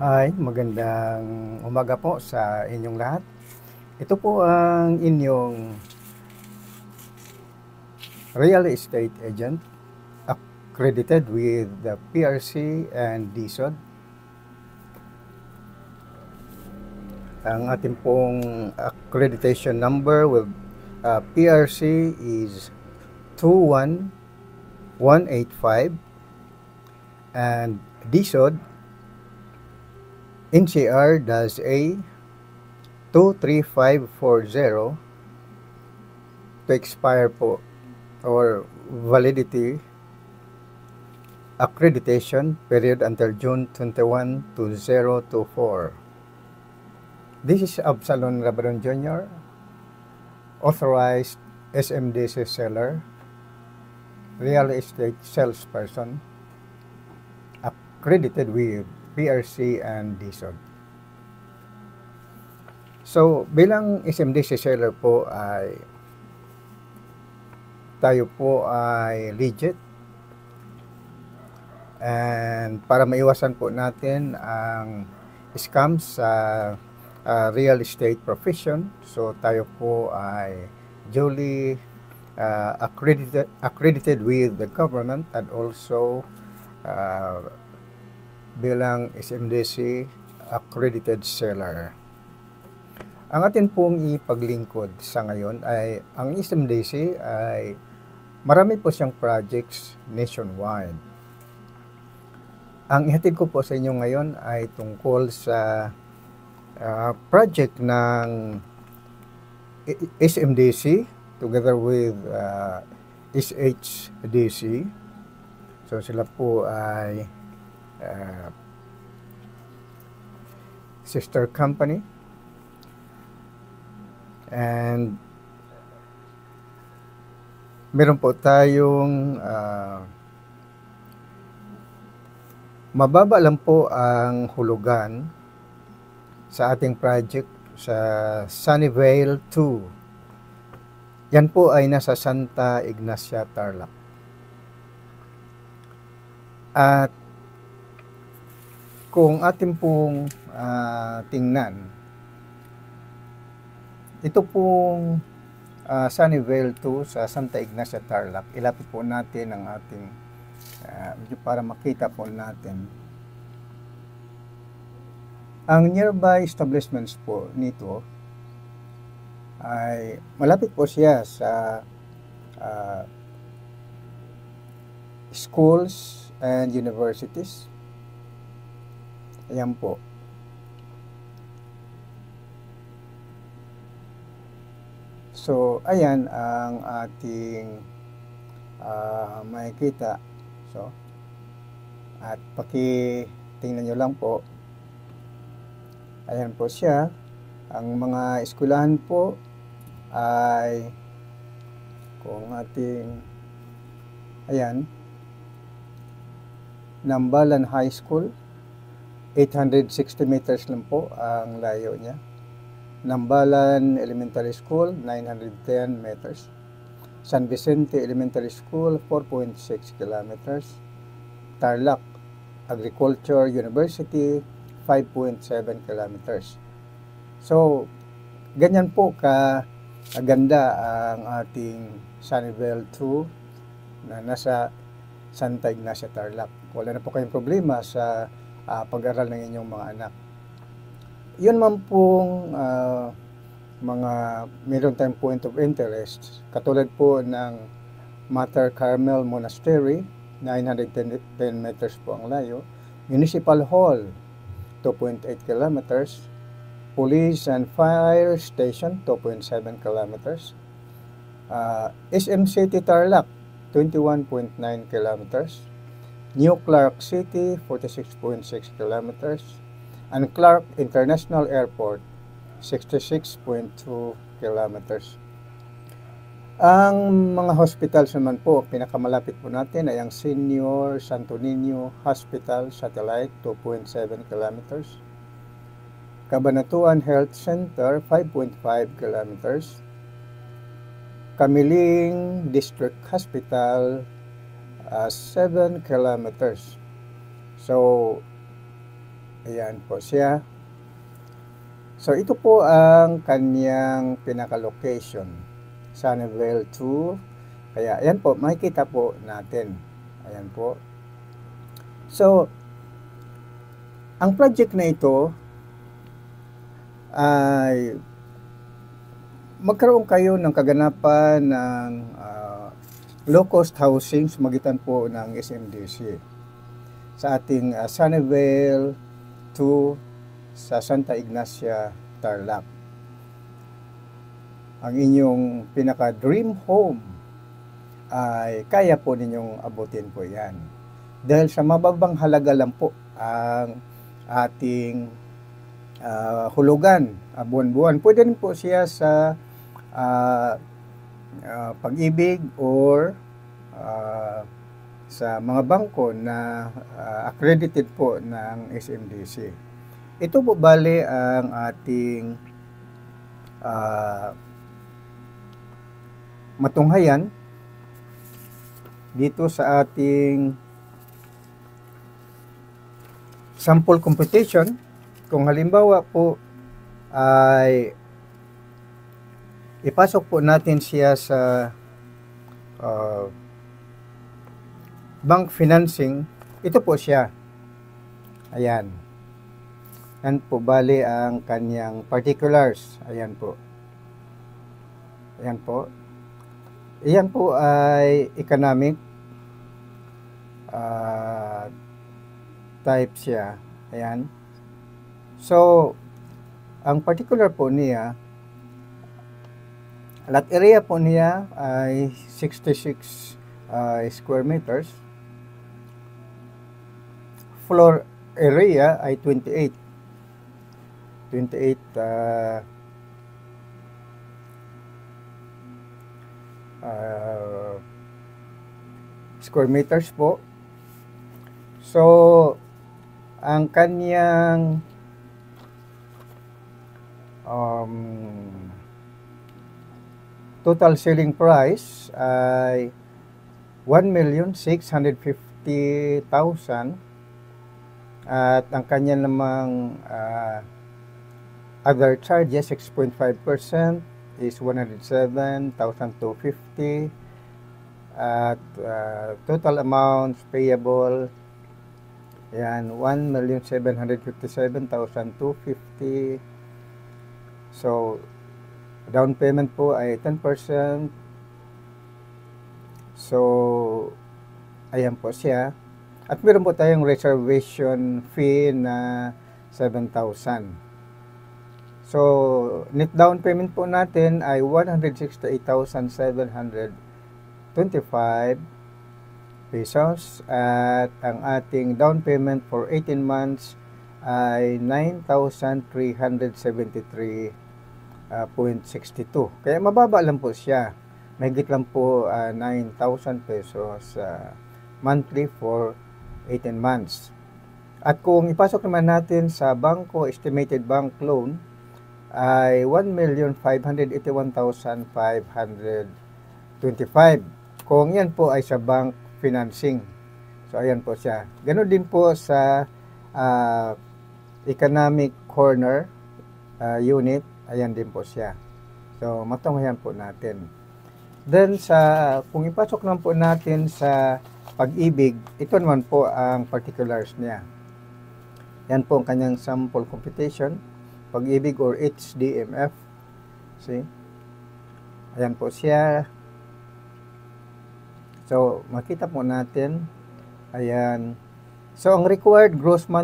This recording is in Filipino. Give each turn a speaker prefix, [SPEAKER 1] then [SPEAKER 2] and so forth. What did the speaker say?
[SPEAKER 1] Hi, magandang umaga po sa inyong lahat. Ito po ang inyong real estate agent accredited with the PRC and DSOD. Ang ating pong accreditation number with PRC is 21185 and DSOD NCR-A 23540 to expire po or validity accreditation period until June 21, 2024. This is Absalon Rabadon Jr., authorized SMDC seller, real estate salesperson, accredited with PRC and DSOD. So, bilang SMDC seller po ay tayo po ay legit, and para maiwasan po natin ang scams sa real estate profession, so tayo po ay duly accredited with the government and also bilang SMDC accredited seller. Ang atin pong ipaglingkod sa ngayon ay ang SMDC ay marami po siyang projects nationwide. Ang ihatid ko po sa inyo ngayon ay tungkol sa project ng SMDC together with SHDC. So sila po ay sister company, and meron po tayong mababa lang po ang hulugan sa ating project sa Sunnyvale 2. Yan po ay nasa Santa Ignacia, Tarlac. At kung ating pong tingnan, ito pong Sunnyvale 2 sa Santa Ignacia, Tarlac, ilapit po natin ang ating para makita po natin. Ang nearby establishments po nito ay malapit po siya sa schools and universities. Ayan po. So, ayan ang ating makikita. So, at pakitingnan nyo lang po. Ayan po siya. Ang mga eskwelahan po ay kung ating ayan, Nambalan High School, 860 meters lang po ang layo niya. Nambalan Elementary School, 910 meters. San Vicente Elementary School, 4.6 kilometers. Tarlac Agriculture University, 5.7 kilometers. So, ganyan po kaganda ang ating Sunnyvale 2 na nasa Santa Ignacia, Tarlac. Wala na po kayong problema sa pag-aral ng inyong mga anak. Yun man pong mga meron tayong point of interest, katulad po ng Mater Carmel Monastery, 910 meters po ang layo. Municipal Hall, 2.8 kilometers. Police and Fire Station, 2.7 kilometers. SM City Tarlac, 21.9 kilometers. New Clark City, 46.6 kilometers. And Clark International Airport, 66.2 kilometers. Ang mga hospitals naman po, pinakamalapit po natin ay ang Senior Santo Niño Hospital Satellite, 2.7 kilometers. Cabanatuan Health Center, 5.5 kilometers. Camiling District Hospital, 7 kilometers. So, Ayan po siya. So, ito po ang kanyang pinaka-location. Sunnyvale 2. Kaya, ayan po, makikita po natin. Ayan po. So, ang project na ito ay magkaroon kayo ng kaganapan ng low-cost housing sa magitan po ng SMDC sa ating Sunnyvale 2 sa Santa Ignacia, Tarlac. Ang inyong pinaka-dream home ay kaya po ninyong abutin po yan. Dahil sa mababang halaga lang po ang ating hulugan buwan-buwan. Pwede rin po siya sa Pag-ibig or sa mga bangko na accredited po ng SMDC. Ito po bali ang ating matunghayan dito sa ating sample computation. Kung halimbawa po ay ipasok po natin siya sa bank financing, ito po siya. Ayan. Yan po bali ang kanyang particulars. Ayan po. Ayan po. Ayan po ay economic type siya. Ayan. So, ang particular po niya, lot area po niya ay 66 square meters. Floor area ay 28 square meters po. So, ang kanyang total selling price ay 1,650,000 at ang kanya namang other charges 6.5% is 107,250 at total amounts payable yan 1,757,250. So down payment po ay 10%. So ayan po siya. At meron po tayong reservation fee na 7,000. So, net down payment po natin ay 168,725 pesos at ang ating down payment for 18 months ay 9,373.62. Kaya mababa lang po siya. Mahigit lang po 9,000 pesos monthly for 18 months. At kung ipasok naman natin sa bangko, estimated bank loan ay 1,581,525. Kung yan po ay sa bank financing. So, ayan po siya. Ganon din po sa economic corner unit. Ayan din po siya. So, matunghayan po natin. Then, kung ipasok naman po natin sa Pag-ibig, ito naman po ang particulars niya. Yan po ang kanyang sample computation. Pag-ibig or HDMF. See? Ayan po siya. So, makita po natin. Ayan. So, ang required gross monthly